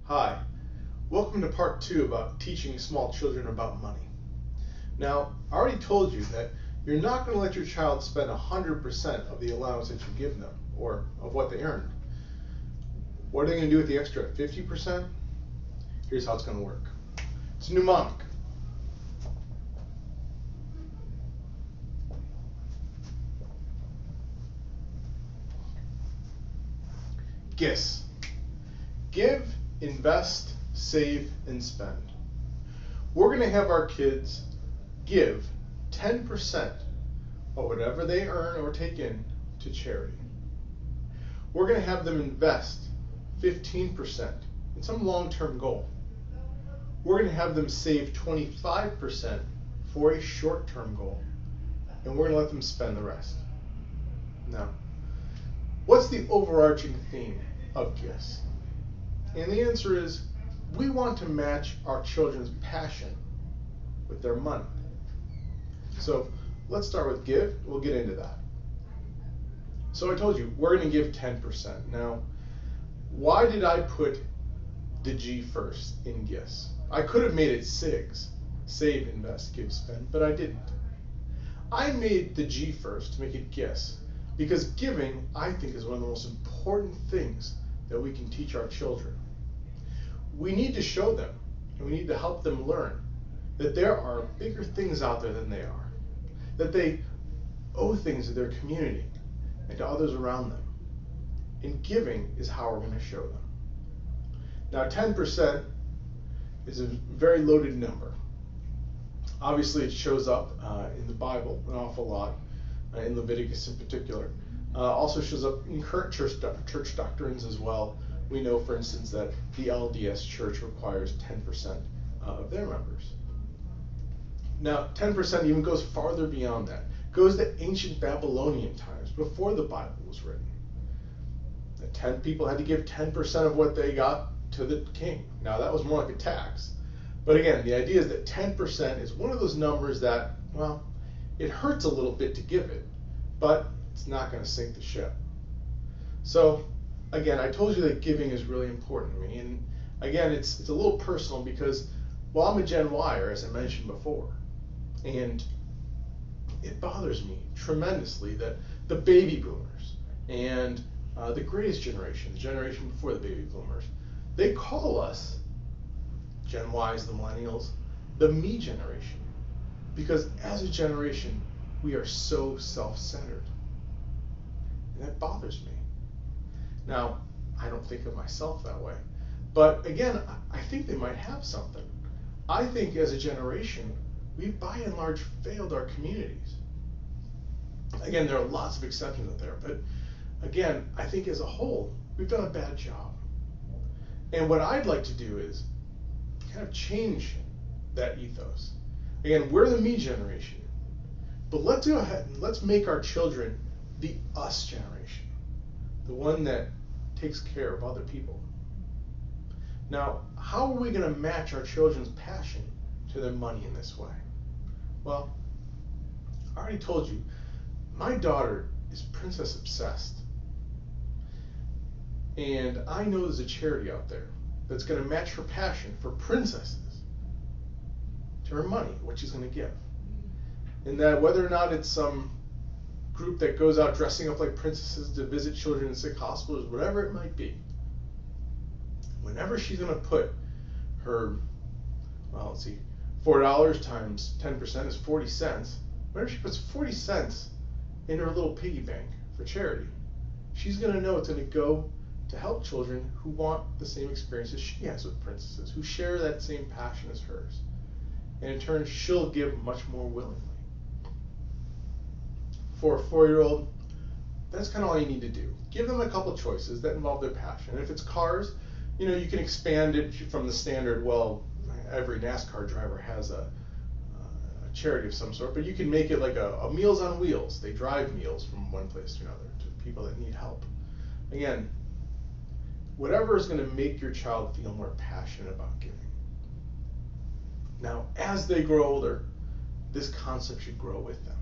Hi, welcome to part 2 about teaching small children about money. Now, I already told you that you're not going to let your child spend 100% of the allowance that you give them, or of what they earned. What are they going to do with the extra 50%? Here's how it's going to work. It's mnemonic. GIS. Give, invest, save, and spend. We're going to have our kids give 10% of whatever they earn or take in to charity. We're going to have them invest 15% in some long-term goal. We're going to have them save 25% for a short-term goal. And we're going to let them spend the rest. Now, what's the overarching theme of GIS? And the answer is, we want to match our children's passion with their money. So let's start with give. We'll get into that. So I told you, we're going to give 10%. Now, why did I put the G first in GIS? I could have made it SIGS, save, invest, give, spend, but I didn't. I made the G first to make it GIS because giving, I think, is one of the most important things that we can teach our children. We need to show them, and we need to help them learn that there are bigger things out there than they are, that they owe things to their community and to others around them. And giving is how we're going to show them. Now, 10% is a very loaded number. Obviously, it shows up in the Bible an awful lot, in Leviticus in particular. Also shows up in current church doctrines as well. We know, for instance, that the LDS Church requires 10% of their members. Now, 10% even goes farther beyond that. It goes to ancient Babylonian times, before the Bible was written. The 10 people had to give 10% of what they got to the king. Now, that was more like a tax. But again, the idea is that 10% is one of those numbers that, well, it hurts a little bit to give it, but it's not going to sink the ship. So, again, I told you that giving is really important to me. And again, it's a little personal because, well, I'm a Gen Yer, as I mentioned before. And it bothers me tremendously that the baby boomers and the greatest generation, the generation before the baby boomers, they call us, Gen Ys, the millennials, the me generation. Because as a generation, we are so self-centered. And that bothers me. Now, I don't think of myself that way. But again, I think they might have something. I think as a generation, we've by and large failed our communities. Again, there are lots of exceptions out there, but again, I think as a whole, we've done a bad job. And what I'd like to do is kind of change that ethos. Again, we're the me generation, but let's go ahead and let's make our children the us generation, the one that takes care of other people. Now, how are we going to match our children's passion to their money in this way? Well, I already told you, my daughter is princess obsessed. And I know there's a charity out there that's going to match her passion for princesses to her money, what she's going to give. And that whether or not it's some group that goes out dressing up like princesses to visit children in sick hospitals, whatever it might be, whenever she's going to put her, well, let's see, $4 times 10% is 40 cents. Whenever she puts 40 cents in her little piggy bank for charity, she's going to know it's going to go to help children who want the same experiences she has with princesses, who share that same passion as hers. And in turn, she'll give much more willingly. For a 4-year-old, that's kind of all you need to do. Give them a couple choices that involve their passion. And if it's cars, you can expand it from the standard, well, every NASCAR driver has a charity of some sort, but you can make it like a Meals on Wheels. They drive meals from one place to another to people that need help. Again, whatever is going to make your child feel more passionate about giving. Now, as they grow older, this concept should grow with them.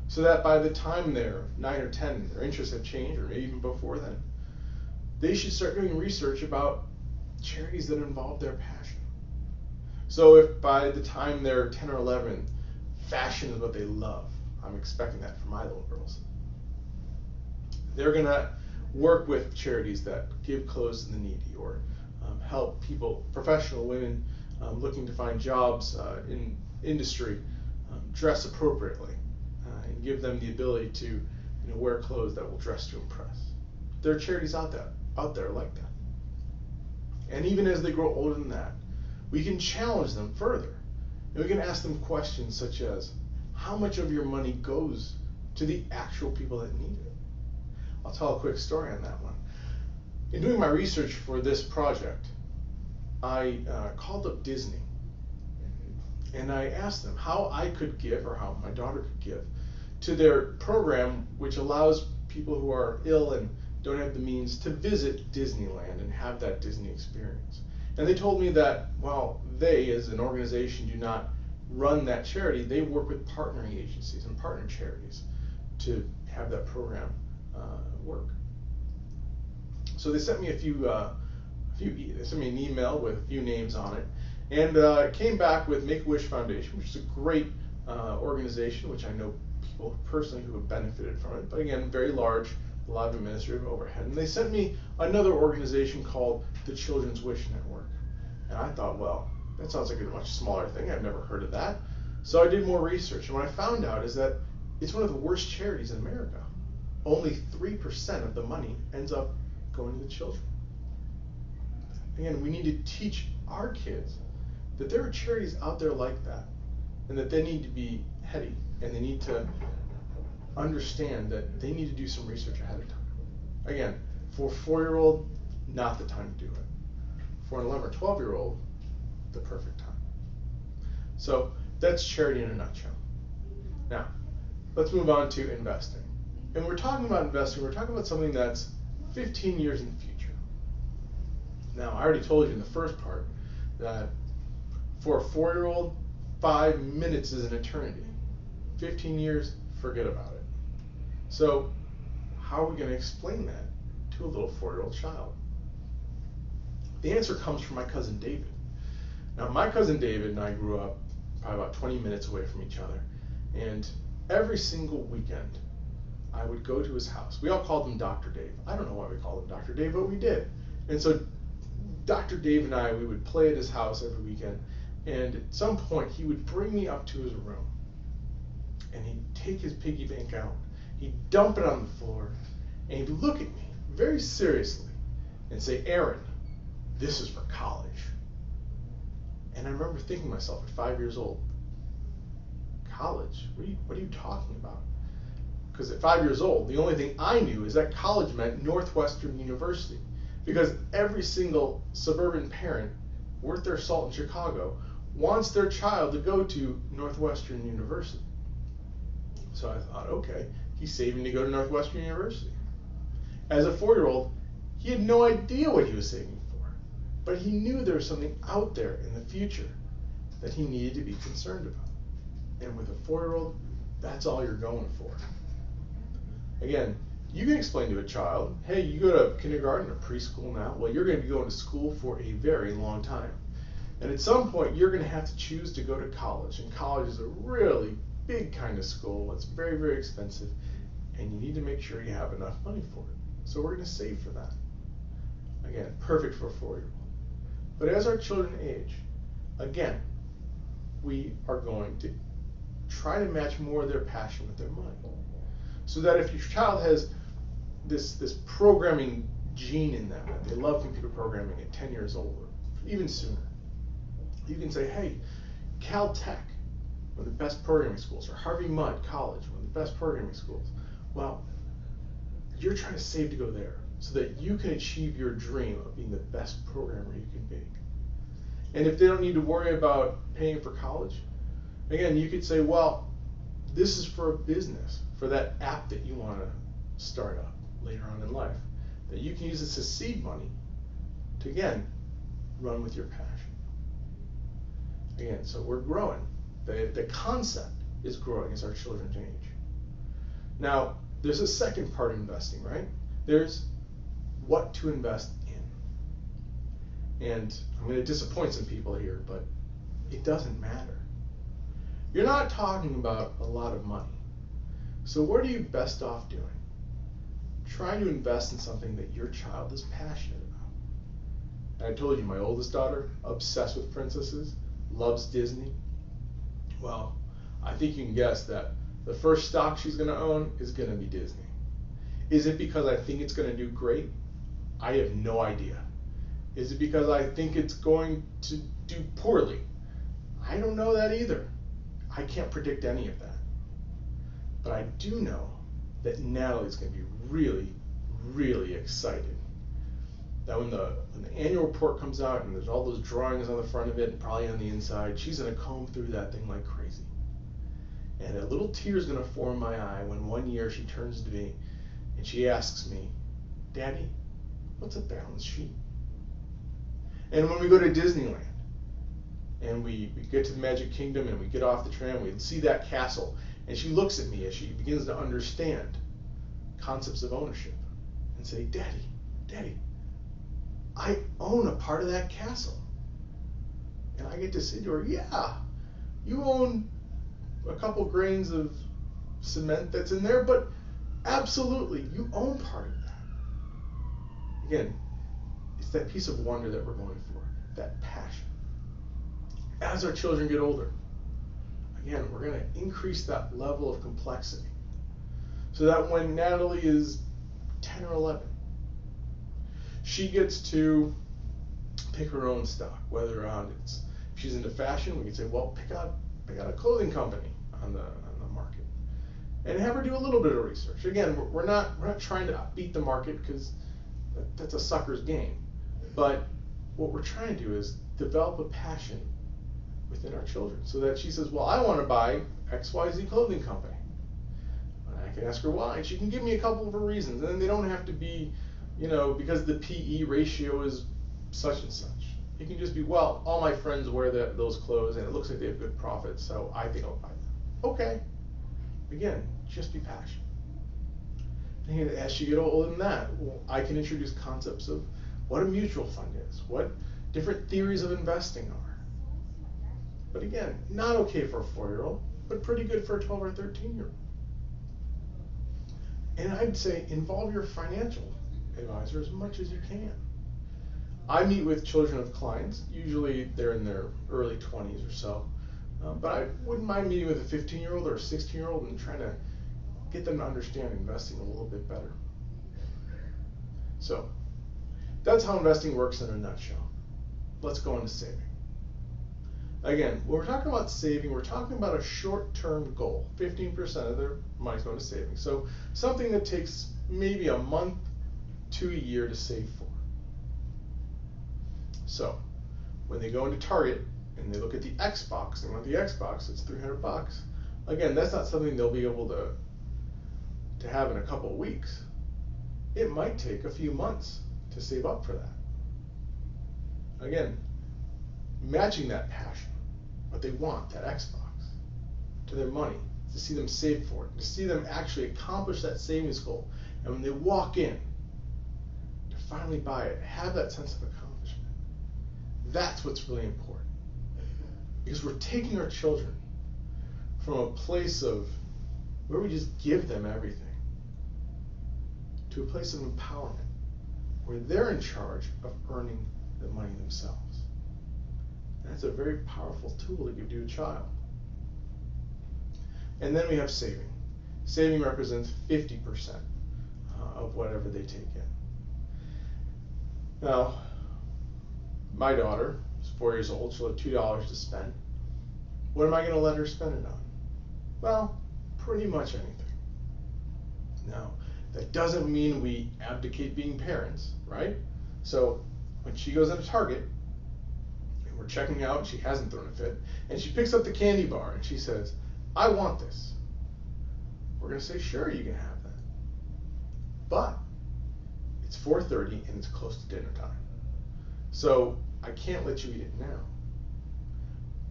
So that by the time they're 9 or 10, their interests have changed, or maybe even before then, they should start doing research about charities that involve their passion. So if by the time they're 10 or 11, fashion is what they love, I'm expecting that for my little girls. They're going to work with charities that give clothes to the needy, or help people, professional women looking to find jobs in industry, dress appropriately, and give them the ability to wear clothes that will dress to impress. There are charities out there like that. And even as they grow older than that, we can challenge them further. And we can ask them questions such as, how much of your money goes to the actual people that need it? I'll tell a quick story on that one. In doing my research for this project, I called up Disney, and I asked them how I could give, or how my daughter could give, to their program, which allows people who are ill and don't have the means to visit Disneyland and have that Disney experience. And they told me that while they, as an organization, do not run that charity, they work with partnering agencies and partner charities to have that program work. So they sent me they sent me an email with a few names on it, and came back with Make-A-Wish Foundation, which is a great organization, which I know people personally who have benefited from it, but again, very large, a lot of administrative overhead. And they sent me another organization called the Children's Wish Network. And I thought, well, that sounds like a much smaller thing. I've never heard of that. So I did more research, and what I found out is that it's one of the worst charities in America. Only 3% of the money ends up going to the children. Again, we need to teach our kids that there are charities out there like that, and that they need to be heady, and they need to understand that they need to do some research ahead of time. Again, for a 4-year-old, not the time to do it. For an 11 or 12-year-old, the perfect time. So that's charity in a nutshell. Now, let's move on to investing. And we're talking about investing, we're talking about something that's 15 years in the future. Now, I already told you in the first part that for a 4-year-old, 5 minutes is an eternity. 15 years, forget about it. So, how are we going to explain that to a little 4-year-old child? The answer comes from my cousin David. Now, my cousin David and I grew up probably about 20 minutes away from each other, and every single weekend I would go to his house. We all called him Dr. Dave. I don't know why we called him Dr. Dave, but we did. And so Dr. Dave and I, we would play at his house every weekend, and at some point he would bring me up to his room, and he'd take his piggy bank out, he'd dump it on the floor, and he'd look at me very seriously and say, "Aaron, this is for college." And I remember thinking to myself at 5 years old, college? What are you talking about? Because at 5 years old, the only thing I knew is that college meant Northwestern University. Because every single suburban parent worth their salt in Chicago wants their child to go to Northwestern University. So I thought, okay, he's saving to go to Northwestern University. As a 4-year-old, he had no idea what he was saving for, but he knew there was something out there in the future that he needed to be concerned about. And with a 4-year-old, that's all you're going for. Again, you can explain to a child, hey, you go to kindergarten or preschool now, well, you're going to be going to school for a very long time. And at some point, you're going to have to choose to go to college. And college is a really big kind of school. It's very, very expensive. And you need to make sure you have enough money for it. So we're going to save for that. Again, perfect for a 4-year-old. But as our children age, again, we are going to try to match more of their passion with their money. So that if your child has this programming gene in them, that they love computer programming at 10 years old or even sooner, you can say, hey, Caltech, one of the best programming schools, or Harvey Mudd College, one of the best programming schools. Well, you're trying to save to go there so that you can achieve your dream of being the best programmer you can be. And if they don't need to worry about paying for college, again, you could say, well, this is for a business, for that app that you want to start up later on in life, that you can use this as seed money to, again, run with your passion. Again, so we're growing. The concept is growing as our children age. Now, there's a second part of investing, right? There's what to invest And I'm going to disappoint some people here, but it doesn't matter. You're not talking about a lot of money. So what are you best off doing? Trying to invest in something that your child is passionate about. And I told you, my oldest daughter, obsessed with princesses, loves Disney. Well, I think you can guess that the first stock she's going to own is going to be Disney. Is it because I think it's going to do great? I have no idea. Is it because I think it's going to do poorly? I don't know that either. I can't predict any of that. But I do know that Natalie's going to be really, really excited. That when the annual report comes out and there's all those drawings on the front of it and probably on the inside, she's going to comb through that thing like crazy. And a little tear is going to form my eye when one year she turns to me and she asks me, "Daddy, what's a balance sheet?" And when we go to Disneyland and we get to the Magic Kingdom and we get off the tram, we see that castle, and she looks at me as she begins to understand concepts of ownership and say, Daddy, I own a part of that castle. And I get to say to her, yeah, you own a couple grains of cement that's in there, but absolutely, you own part of that. Again, it's that piece of wonder that we're going for, that passion. As our children get older, again, we're going to increase that level of complexity so that when Natalie is 10 or 11, she gets to pick her own stock, whether if she's into fashion, we can say, well, pick out a clothing company on the market and have her do a little bit of research. Again, we're not trying to beat the market, because that's a sucker's game. But what we're trying to do is develop a passion within our children so that she says, well, I want to buy XYZ clothing company. And I can ask her why, and she can give me a couple of her reasons. And then they don't have to be, because the PE ratio is such and such. It can just be, well, all my friends wear those clothes and it looks like they have good profits, so I think I'll buy them. Okay. Again, just be passionate. And as you get older than that, I can introduce concepts of what a mutual fund is, what different theories of investing are. But again, not okay for a 4-year-old, but pretty good for a 12 or 13-year-old. And I'd say involve your financial advisor as much as you can. I meet with children of clients. Usually they're in their early 20s or so. But I wouldn't mind meeting with a 15-year-old or a 16-year-old and trying to get them to understand investing a little bit better. So that's how investing works in a nutshell. Let's go into saving. Again, when we're talking about saving, we're talking about a short-term goal. 15% of their money's going to saving. So something that takes maybe a month to a year to save for. So when they go into Target and they look at the Xbox, they want the Xbox, it's $300. Again, that's not something they'll be able to have in a couple of weeks. It might take a few months to save up for that. Again, matching that passion, what they want, that Xbox, to their money, to see them save for it, to see them actually accomplish that savings goal. And when they walk in to finally buy it, have that sense of accomplishment. That's what's really important. Because we're taking our children from a place of where we just give them everything to a place of empowerment where they're in charge of earning the money themselves. And that's a very powerful tool to give to a child. And then we have saving. Saving represents 50% of whatever they take in. Now, my daughter is 4 years old. She'll have $2 to spend. What am I going to let her spend it on? Well, pretty much anything. Now, that doesn't mean we abdicate being parents, right? So when she goes into Target and we're checking out and she hasn't thrown a fit, and she picks up the candy bar and she says, I want this. We're going to say, sure, you can have that. But it's 4:30 and it's close to dinner time. So I can't let you eat it now.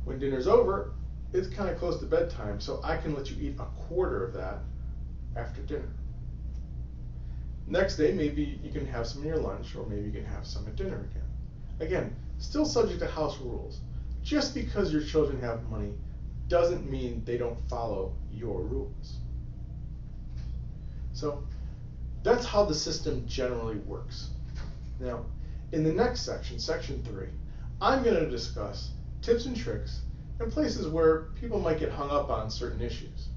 When dinner's over, it's kind of close to bedtime, so I can let you eat a quarter of that after dinner. Next day, maybe you can have some in your lunch, or maybe you can have some at dinner again. Again, still subject to house rules. Just because your children have money doesn't mean they don't follow your rules. So that's how the system generally works. Now, in the next section, section 3, I'm going to discuss tips and tricks and places where people might get hung up on certain issues.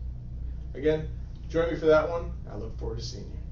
Again, join me for that one. I look forward to seeing you.